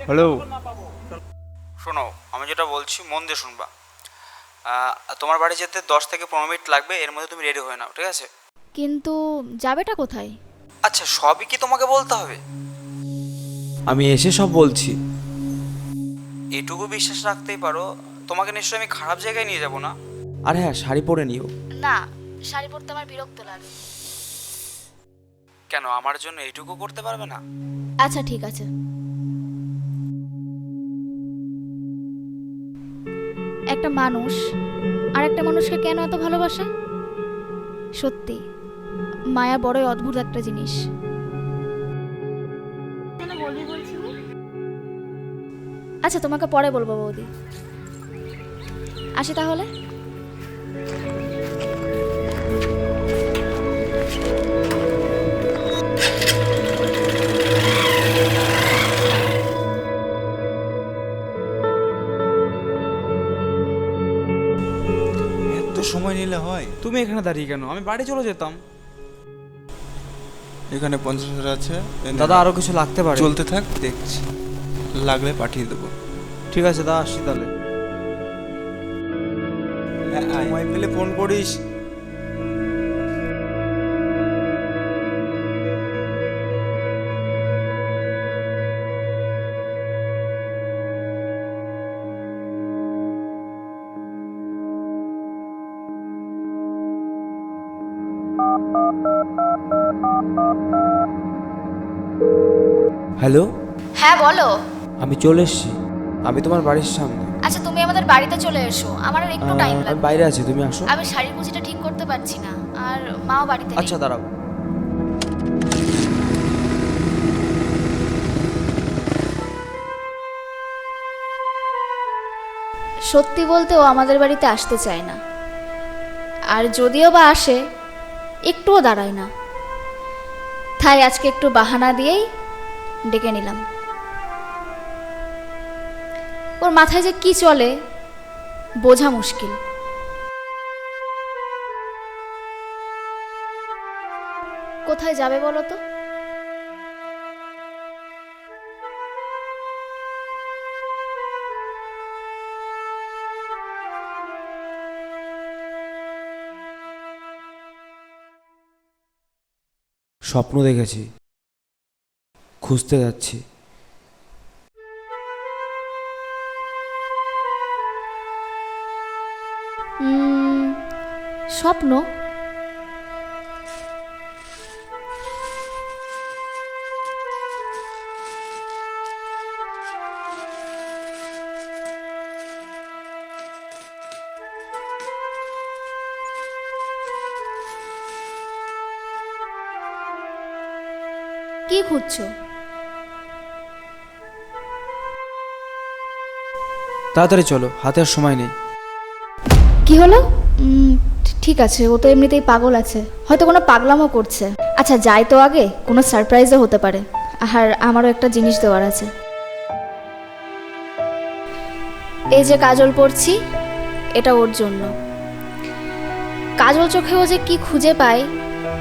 Hello. শোনো, আমি যেটা বলছি মন দিয়ে শুনবা। তোমার বাড়ি যেতে 10 থেকে 15 মিনিট লাগবে, এর মধ্যে তুমি রেডি হয়ে নাও, ঠিক আছে? কিন্তু যাবেটা কোথায়? আচ্ছা, সবই কি তোমাকে বলতে হবে? আমি এসে সব বলছি। এটুকু বিশ্বাস রাখতেই পারো, তোমাকে নিশ্চয়ই আমি খারাপ জায়গায় নিয়ে যাব না। আর হ্যাঁ, শাড়ি পরে নিও। না, শাড়ি পরতে আমার বিরক্ত লাগে। কেন, আমার জন্য এইটুকু করতে পারবে না? আচ্ছা ঠিক আছে। একটা মানুষ আর একটা মানুষকে কেন এত ভালোবাসে? সত্যি, মায়া বড়ই অদ্ভুত একটা জিনিস। আচ্ছা, তোমাকে পরে বলবো বৌদি। আসি তাহলে। এত সময় নিলে হয়? তুমি এখানে দাঁড়িয়ে কেন? আমি বাড়ি চলে যেতাম। এখানে 50,000 আছে, এনে দাদা, নাও। আরো কিছু লাগতে পারে। চলতে থাক, দেখছি, লাগলে পাঠিয়ে দেবো। ঠিক আছে দাদা, আসছি তাহলে। হ্যাঁ, আয়। সময় পেলে ফোন করিস। হ্যালো। হ্যাঁ বলো। আমি চলে এসেছি। আমি তোমার বাড়ির সামনে। আচ্ছা, তুমি আমাদের বাড়িতে চলে এসো, আমার আর একটু টাইম আমি লাগবে। বাইরে আছি, তুমি আসো। আমি শাড়ির কুচিটা ঠিক করতে পারছি না, আর মাও বাড়িতে নেই। আচ্ছা দাঁড়াও। সত্যি বলতে ও আমাদের বাড়িতে আসতে চায় না, আর যদিও বা আসে একটুও দাঁড়ায় না। তাই আজকে একটু বাহানা দিয়েই ডেকে নিলাম। ওর মাথায় যে কি চলে বোঝা মুশকিল। কোথায় যাবে বলো তো? স্বপ্ন দেখেছি, খুঁজতে যাচ্ছি। স্বপ্ন? কি খুঁজছো? তাড়াতাড়ি চলো, হাতে আর সময় নেই। কি হলো? ঠিক আছে, ও তো এমনিতেই পাগল আছে, হয়তো কোনো পাগলামো করছে। আচ্ছা যাই তো আগে, কোনো সারপ্রাইজও হতে পারে। আর আমারও একটা জিনিস দেওয়ার আছে। এই যে কাজল পরছি, এটা ওর জন্য। কাজল চোখে ও যে কি খুঁজে পায়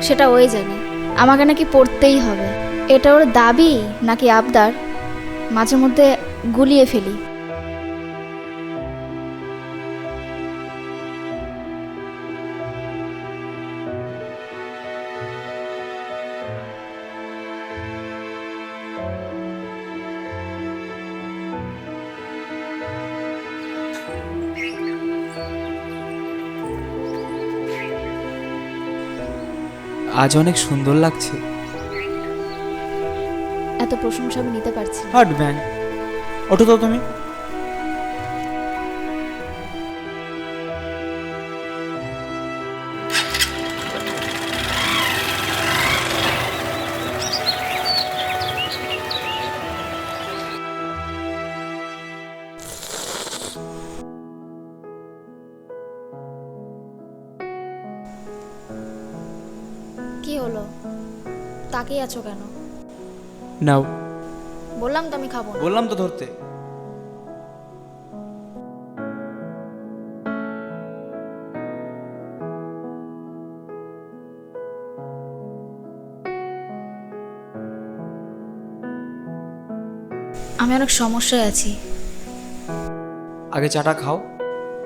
সেটা ওই জানে। আমাকে নাকি পড়তেই হবে, এটা ওর দাবি নাকি আবদার মাঝে মধ্যে গুলিয়ে ফেলি। আজ অনেক সুন্দর লাগছে। এত প্রশংসা আমি নিতে পারছি না। হাট ব্যাং, ওঠো তো তুমি। কি হলো, তাকিয়ে আছো কেন? নাও। বললাম তো আমি খাবো না। বললাম তো ধরতে। আমি অনেক সমস্যায় আছি। আগে চাটা খাও,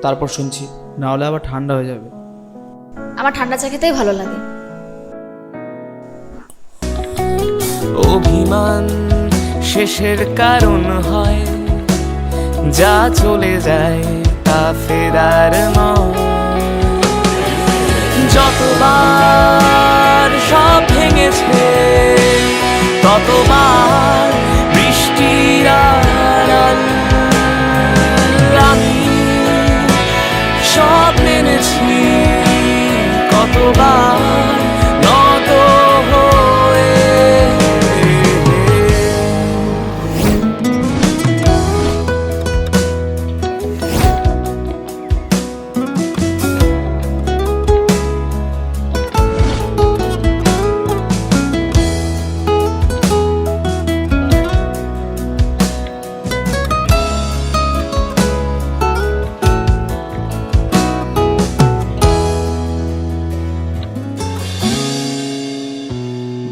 তারপর শুনছি, না হলে আবার ঠান্ডা হয়ে যাবে। আমার ঠান্ডা চা খেতেই ভালো লাগে। অভিমান শেষের কারণ হয়, যা চলে যায় তা ফেরার নয়। যতবার সব ভেঙেছে ততবার বৃষ্টির আড়াল আমি সব মেনেছি, কতবার নত হয়ে।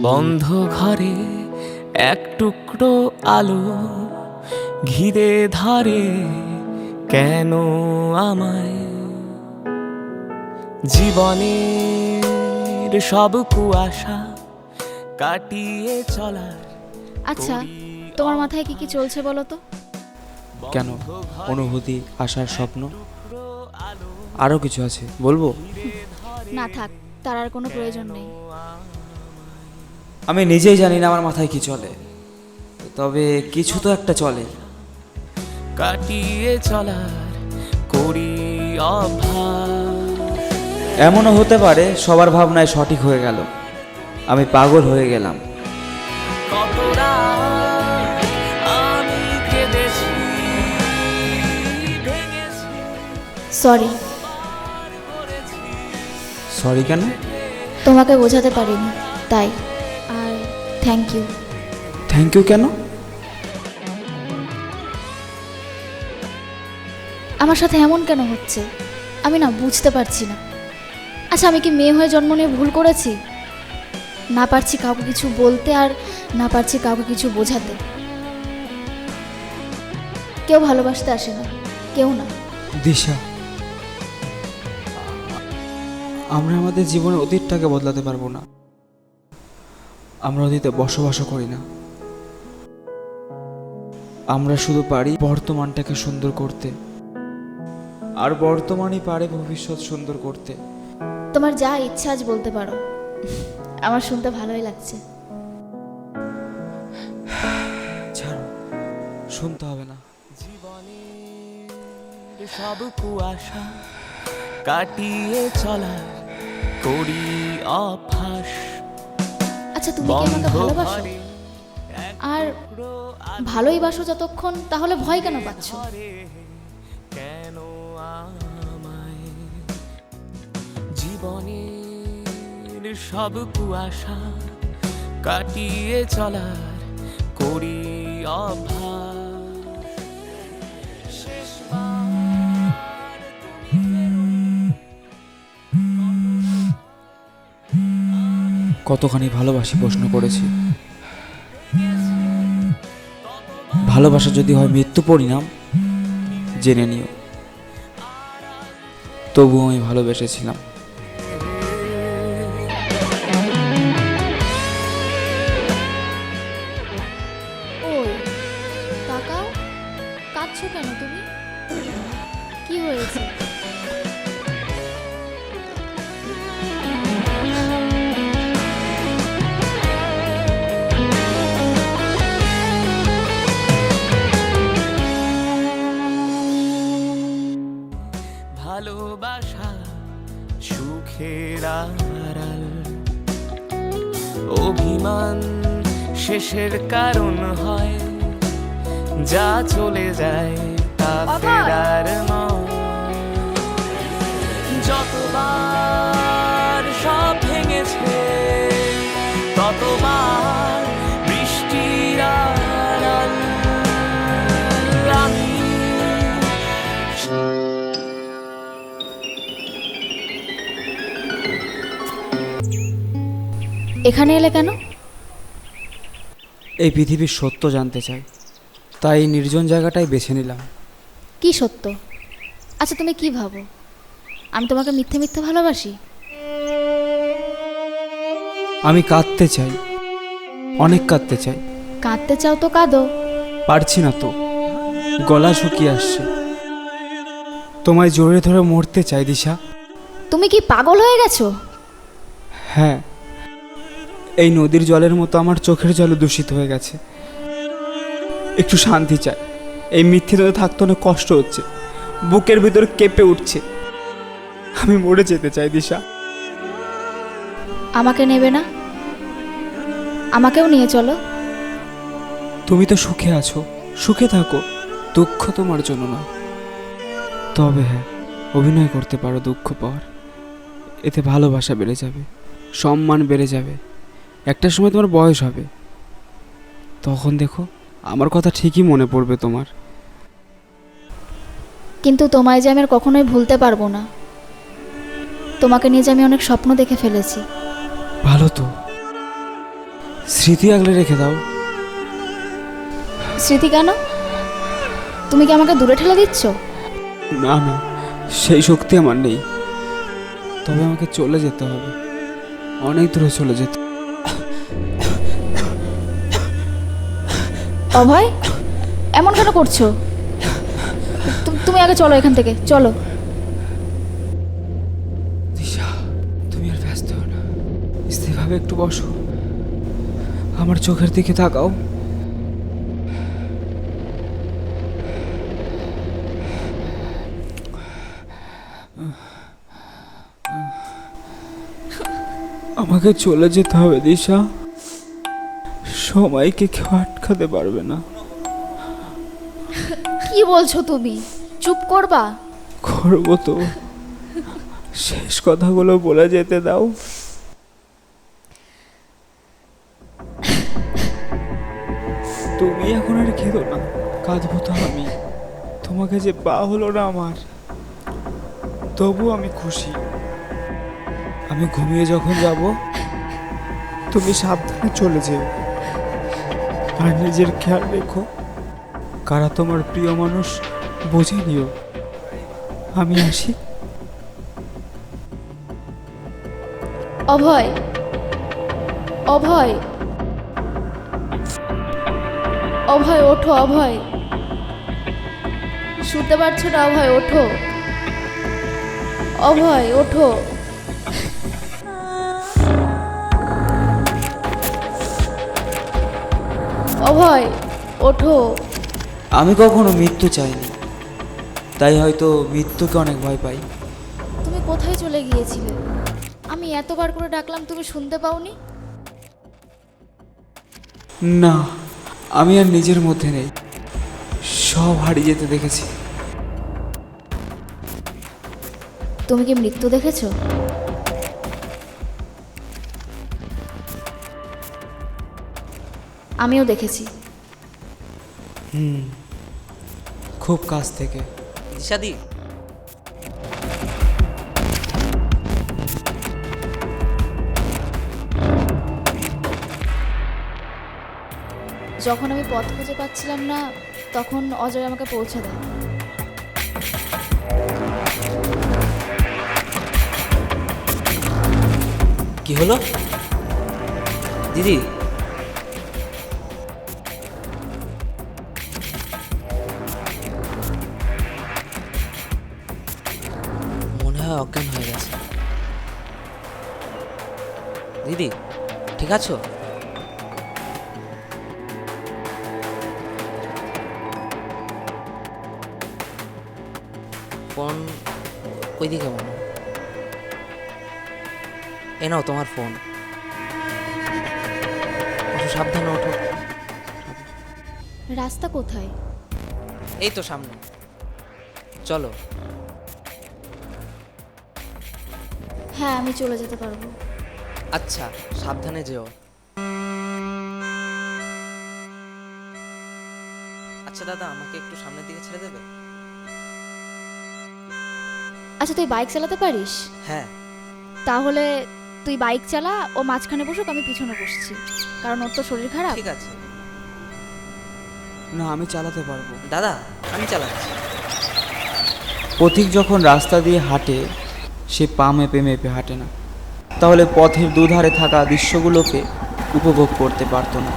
বন্ধ ঘরে এক টুকরো আলো ঘিরে ধরে কেন আমায়। জীবনের সব কুয়াশা কাটিয়ে চলার। আচ্ছা, তোমার মাথায় কি কি চলছে বলো তো? কেন? অনুভূতি, আশার স্বপ্ন, আরও কিছু আছে, বলবো? না থাক, তার আর কোনো প্রয়োজন নেই। আমি নিজেই জানি না আমার মাথায় কি চলে, তবে কিছু তো একটা চলে। কাটিয়ে চলার করি অভ্যাস। এমনও হতে পারে সবার ভাবনায় সঠিক হয়ে গেল, আমি পাগল হয়ে গেলাম। কত রাত আমি কেঁদেছি, ভেঙেছি, সরি। সরি কেন? তোমাকে বোঝাতে পারিনি তাই। আর থ্যাংক ইউ। থ্যাংক ইউ কেন? আমার সাথে এমন কেন হচ্ছে আমি না বুঝতে পারছি না। আচ্ছা, আমি কি মেয়ে হয়ে জন্ম নিয়ে ভুল করেছি? না পারছি কাউকে কিছু বলতে, আর না পারছি কাউকে কিছু বোঝাতে। কেউ ভালোবাসতে আসে না, কেউ না। দিশা, আমরা আমাদের জীবনের অতীতটাকে বদলাতে পারবো না। আমরা অতীতে বসবাসও করি না, আমরা শুধু পারি বর্তমানটাকে সুন্দর করতে, আর বর্তমানই পারে ভবিষ্যৎ সুন্দর করতে। তোমার যা ইচ্ছা আজ বলতে পারো, আমার শুনতে ভালোই লাগছে। ছাড়ো, শুনতে হবে না। জীবনের সব কুয়াশা কাটিয়ে চলার করি অভ্যাস। আচ্ছা, তুমি কি আমাকে ভালোবাসো? আর ভালোই বাসো যতক্ষণ, তাহলে ভয় কেন পাচ্ছ? কেন আমায় জীবনের সব কুয়াশা কাটিয়ে চলার করি অভ্যাস। কতখানি ভালোবাসি প্রশ্ন করেছি। ভালোবাসা যদি হয় মৃত্যু পরিণাম, জেনে নিও, তবুও আমি ভালোবেসেছিলাম। ওই তাকাও, কাঁদছো কেন তুমি? কি হয়েছে? ভালোবাসা সুখের আড়াল, অভিমান শেষের কারণ হয়, যা চলে যায় তা ফেরার নয়। যতবার সব ভেঙেছে ততবার বৃষ্টির আড়াল আমি। এখানে এলে কেন? এই পৃথিবীর সত্য জানতে চাই। তাই নির্জন জায়গাটাই বেছে নিলাম। কি সত্য? আচ্ছা তুমি কি ভাবো আমি তোমাকে মিথ্যে মিথ্যে ভালোবাসি? আমি কাঁদতে চাই, অনেক কাঁদতে চাই। কাঁদতে চাও তো কাঁদো। পারছি না তো, গলা শুকিয়ে আসছে। তোমায় জোরে ধরে মরতে চাই দিশা। তুমি কি পাগল হয়ে গেছো? হ্যাঁ, এই নদীর জলের মতো আমার চোখের জল দূষিত হয়ে গেছে। একটু শান্তি চাই। এই মিথ্যে তো থাকতে অনেক কষ্ট হচ্ছে, বুকের ভিতর কেঁপে উঠছে। আমি মরে যেতে চাই দিশা। আমাকে নেবে না? আমাকেও নিয়ে চলো। তুমি তো সুখে আছো, সুখে থাকো, দুঃখ তোমার জন্য নয়। তবে হ্যাঁ, অভিনয় করতে পারো দুঃখ পাওয়ার। এতে ভালোবাসা বেড়ে যাবে, সম্মান বেড়ে যাবে। একটা সময় তোমার বয়স হবে, তখন দেখো আমার কথা ঠিকই মনে পড়বে তোমার। কিন্তু তোমায় যে আমি আর কখনোই ভুলতে পারবো না। তোমাকে নিয়ে যে আমি অনেক স্বপ্ন দেখে ফেলেছি। ভালো তো, স্মৃতি আগলে রেখে দাও। স্মৃতি কেন? তুমি কি আমাকে দূরে ঠেলে দিচ্ছ? না না, সেই শক্তি আমার নেই। তবে আমাকে চলে যেতে হবে, অনেক দূরে চলে যেতে। অভয়, এমন কেন করছো? তুমি আগে চলো এখান থেকে, চলো। দিশা, তুমি আর ব্যস্ত হও না, স্থিরভাবে একটু বসো, আমার চোখের দিকে তাকাও। আমাকে চলে যেতে হবে দিশা, সময়কে কেউ আটকাতে পারবে না। কি বলছো তুমি? চুপ করবা? করবো তো, শেষ কথাগুলো বলে যেতে দাও। তুমি এখন আর কেঁদো না, কাঁদবো তো আমি। তোমাকে যে পা হলো না আমার, তবু আমি খুশি। আমি ঘুমিয়ে যখন যাব, তুমি সাবধানে চলে যেও, আর নিজের খেয়াল রেখো। কারা তোমার প্রিয় মানুষ বুঝে নিও। আমি আসি। অভয়, অভয়, অভয় ওঠো। অভয়, শুনতে পারছো না? অভয় ওঠো, অভয় ওঠো। অভয় ওঠো। আমি কখনো মৃত্যু চাইনি, তাই হয়তো মৃত্যুকে অনেক ভয় পাই। তুমি কোথায় চলে গিয়েছিলে? আমি এতবার করে ডাকলাম, তুমি শুনতে পাওনি? না, আমি আর নিজের মধ্যে নেই, সব হারিয়ে যেতে দেখেছি। তুমি কি মৃত্যু দেখেছো? আমিও দেখেছি। খুব কাছ থেকে। দিশাদি, যখন আমি পথ খুঁজে পাচ্ছিলাম না, তখন অজয় আমাকে পৌঁছে দেয়। কি হলো দিদি? মনে হয় অজ্ঞান হয়ে গেছে। দিদি ঠিক আছো? ফোন ওইদিকে মনে হয়। এ নাও তোমার ফোন, ওঠো, সাবধানে ওঠো। রাস্তা কোথায়? এই তো সামনে, চলো। হ্যাঁ, আমি চলে যেতে পারবো। আচ্ছা, সাবধানে যেও। আচ্ছা দাদা, আমাকে একটু সামনের দিকে ছেড়ে দেবে? আচ্ছা, তুই বাইক চালাতে পারিস? হ্যাঁ। তাহলে তুই বাইক চালা, ও মাঝখানে বসুক, আমি পিছনে বসছি, কারণ ওর তো শরীর খারাপ। ঠিক আছে। না, আমি চালাতে পারবো। দাদা আমি চালাচ্ছি। পথিক যখন রাস্তা দিয়ে হাঁটে সে পা মেপে মেপে হাঁটে না, তাহলে পথের দুধারে থাকা দৃশ্যগুলোকে উপভোগ করতে পারতো না,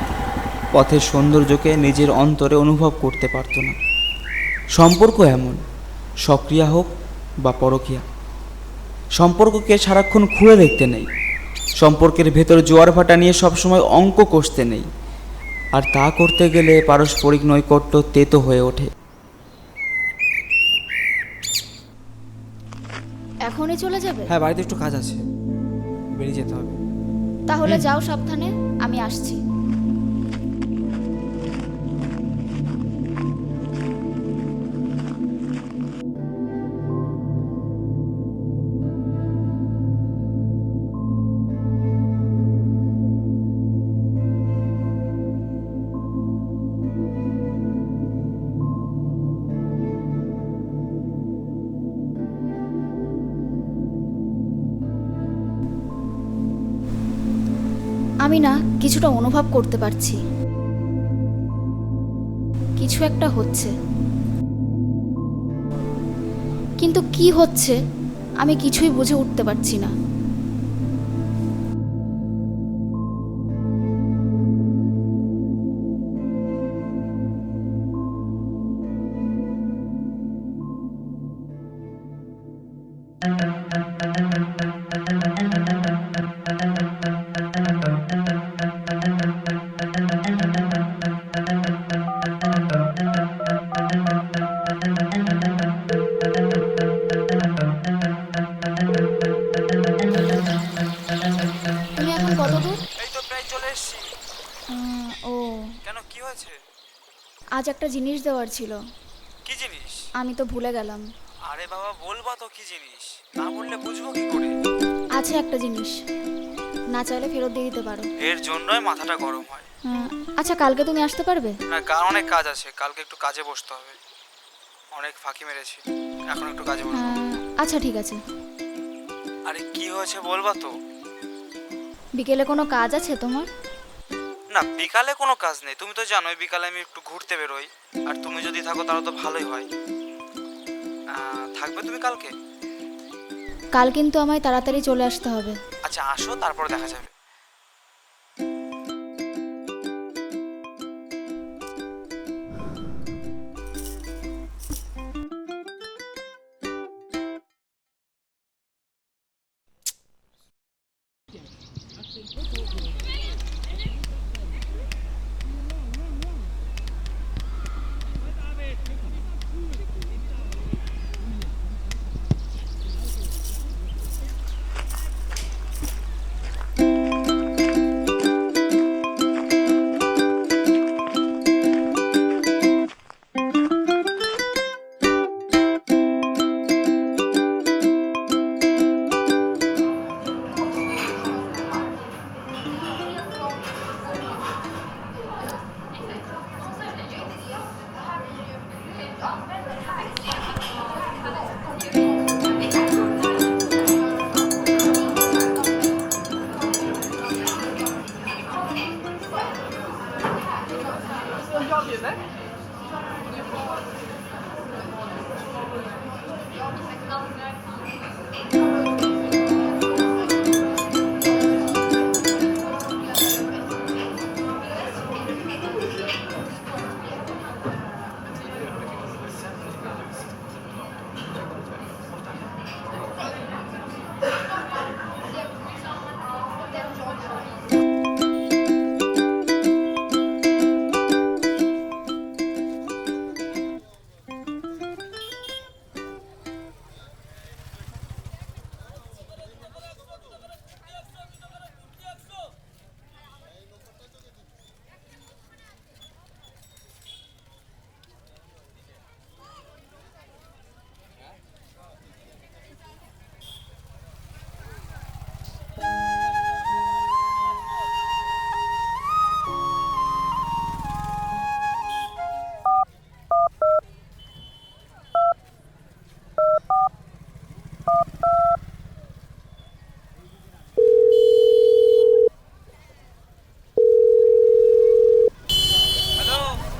পথের সৌন্দর্যকে নিজের অন্তরে অনুভব করতে পারতো না। সম্পর্ক এমন, সক্রিয়া হোক বা পরকীয়া, সম্পর্ককে সারাক্ষণ খুঁড়ে দেখতে নেই, সম্পর্কের ভেতর জোয়ার ভাটা নিয়ে সবসময় অঙ্ক কষতে নেই, আর তা করতে গেলে পারস্পরিক নৈকট্য তেতো হয়ে ওঠে। এখনই চলে যাবে? হ্যাঁ, বাড়িতে একটু কাজ আছে, বেরিয়ে যেতে হবে। তাহলে যাও সাবধানে, আমি আসছি। আমি না কিছুটা অনুভব করতে পারছি, কিছু একটা হচ্ছে, কিন্তু কি হচ্ছে আমি কিছুই বুঝে উঠতে পারছি না। তুমি এখন কত দূর? এই তো প্রায় চলে এসেছি। ও, কেন, কি হয়েছে? আজ একটা জিনিস দেওয়ার ছিল, কি জিনিস? আমি তো ভুলে গেলাম। আরে বাবা, বলবা তো কি জিনিস, না বললে বুঝবো কি করে? আছে একটা জিনিস, না চাইলে ফেরত দিয়ে দিতে পারো। এর জন্যই মাথাটা গরম হয়। আচ্ছা, কালকে তুমি আসতে পারবে? না, অনেক কাজ আছে, কালকে একটু কাজে বসতে হবে, অনেক ফাঁকি মেরেছি, এখন একটু কাজে বসবো। আচ্ছা ঠিক আছে। আরে কি হয়েছে বলবা তো? বিকেলে কোনো কাজ আছে তোমার? না, বিকালে কোনো কাজ নেই, তুমি তো জানোই বিকালে আমি একটু ঘুরতে বেরোই, আর তুমি যদি থাকো তাহলে তো ভালোই হয়। থাকবে তুমি কালকে? কাল কিন্তু আমায় তাড়াতাড়ি চলে আসতে হবে। আচ্ছা আসো, তারপর দেখা যাবে।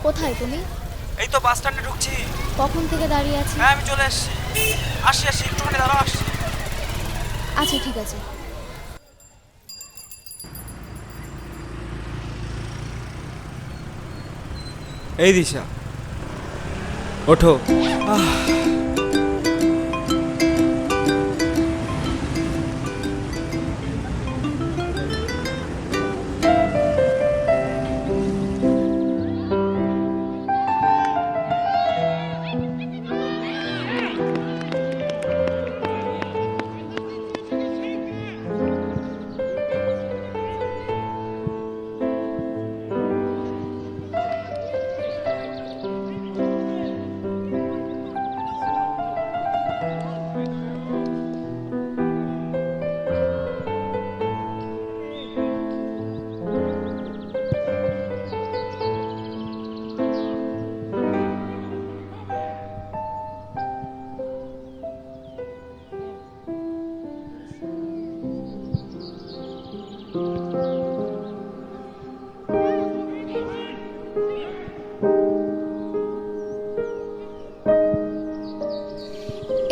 কোথায় তুমি? এই তো বাস স্ট্যান্ডে ঢুকছি। কখন থেকে দাঁড়িয়ে আছি? হ্যাঁ, আমি চলে আসছি। আসি একটুখানি দাঁড়াও, আসছি। আচ্ছা ঠিক আছে। এই দিশা, ওঠো।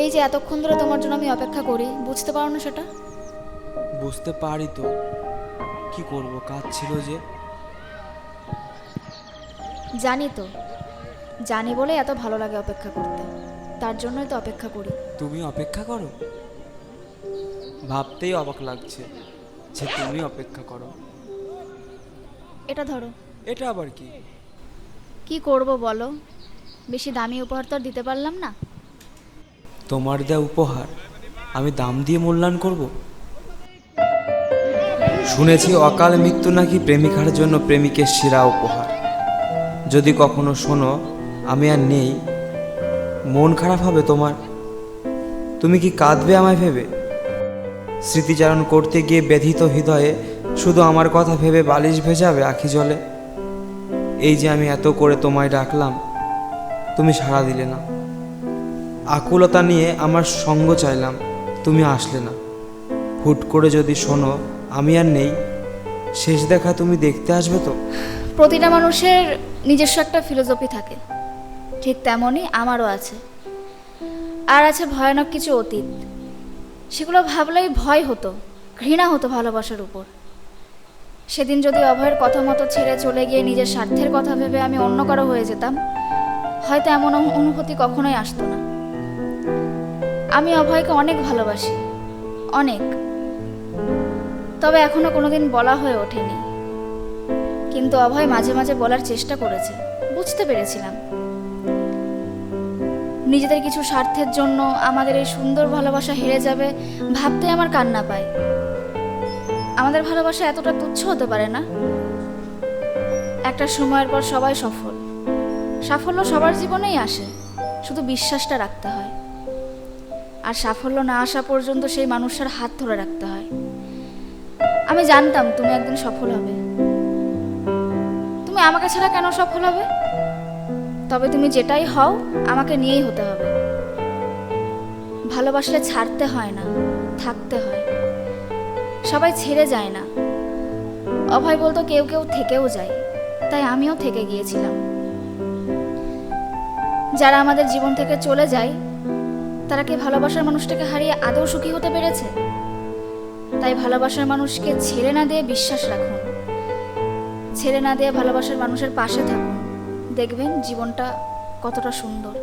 এই যে এতক্ষণ ধরে তোমার জন্য আমি অপেক্ষা করি, বুঝতে পারো না সেটা? বুঝতে পারি তো, কি করব, কাজ ছিল যে। জানি তো, জানি বলে এত ভালো লাগে অপেক্ষা করতে, তার জন্যই তো অপেক্ষা করি। তুমি অপেক্ষা করো? ভাবতেই অবাক লাগছে যে তুমি অপেক্ষা করো। এটা ধরো। এটা আবার কি? কি করব বলো, বেশি দামি উপহার তো আর দিতে পারলাম না। তোমার দেওয়া উপহার আমি দাম দিয়ে মূল্যায়ন করব? শুনেছি অকাল মৃত্যু নাকি প্রেমিকার জন্য প্রেমিকের সেরা উপহার। যদি কখনো শোনো আমি আর নেই, মন খারাপ হবে তোমার? তুমি কি কাঁদবে আমায় ভেবে? স্মৃতিচারণ করতে গিয়ে ব্যথিত হৃদয়ে শুধু আমার কথা ভেবে বালিশ ভেজাবে আখি জলে? এই যে আমি এত করে তোমায় ডাকলাম, তুমি সাড়া দিলে না। আকুলতা নিয়ে আমার সঙ্গ চাইলাম, তুমি আসলে না। হুট করে যদি শোনো আমি আর নেই, শেষ দেখা তুমি দেখতে আসবে তো? প্রতিটা মানুষের নিজস্ব একটা ফিলোসফি থাকে, ঠিক তেমনই আমারও আছে। আর আছে ভয়ানক কিছু অতীত, সেগুলো ভাবলেই ভয় হতো, ঘৃণা হতো ভালোবাসার উপর। সেদিন যদি অভয়ের কথা মতো ছেড়ে চলে গিয়ে নিজের স্বার্থের কথা ভেবে আমি অন্য কারো হয়ে যেতাম, হয়তো এমন অনুভূতি কখনোই আসতো না। আমি অভয়কে অনেক ভালোবাসি, অনেক। তবে এখনো কোনোদিন বলা হয়ে ওঠেনি। কিন্তু অভয় মাঝে মাঝে বলার চেষ্টা করেছে, বুঝতে পেরেছিলাম। নিজেদের কিছু স্বার্থের জন্য আমাদের এই সুন্দর ভালোবাসা হেরে যাবে ভাবতে আমার কান্না পায়। আমাদের ভালোবাসা এতটা তুচ্ছ হতে পারে না। একটা সময়ের পর সবাই সফল, সাফল্য সবার জীবনেই আসে, শুধু বিশ্বাসটা রাখতে হয়। আর সাফল্য না আসা পর্যন্ত সেই মানুষটার হাত ধরে রাখতে হয়। আমি জানতাম তুমি একদিন সফল হবে। তুমি আমাকে ছাড়া কেন সফল হবে? তবে তুমি যেটাই হও আমাকে নিয়েই হতে হবে। ভালোবাসলে ছাড়তে হয় না, থাকতে হয়। সবাই ছেড়ে যায় না। অভয় বলতো কেউ কেউ থেকেও যায়, তাই আমিও থেকে গিয়েছিলাম। যারা আমাদের জীবন থেকে চলে যায় তারা কি ভালোবাসার মানুষটাকে হারিয়ে আদৌ সুখী হতে পেরেছে? তাই ভালোবাসার মানুষকে ছেড়ে না দিয়ে বিশ্বাস রাখুন, ছেড়ে না দিয়ে ভালোবাসার মানুষের পাশে থাকুন। দেখবেন জীবনটা কতটা সুন্দর।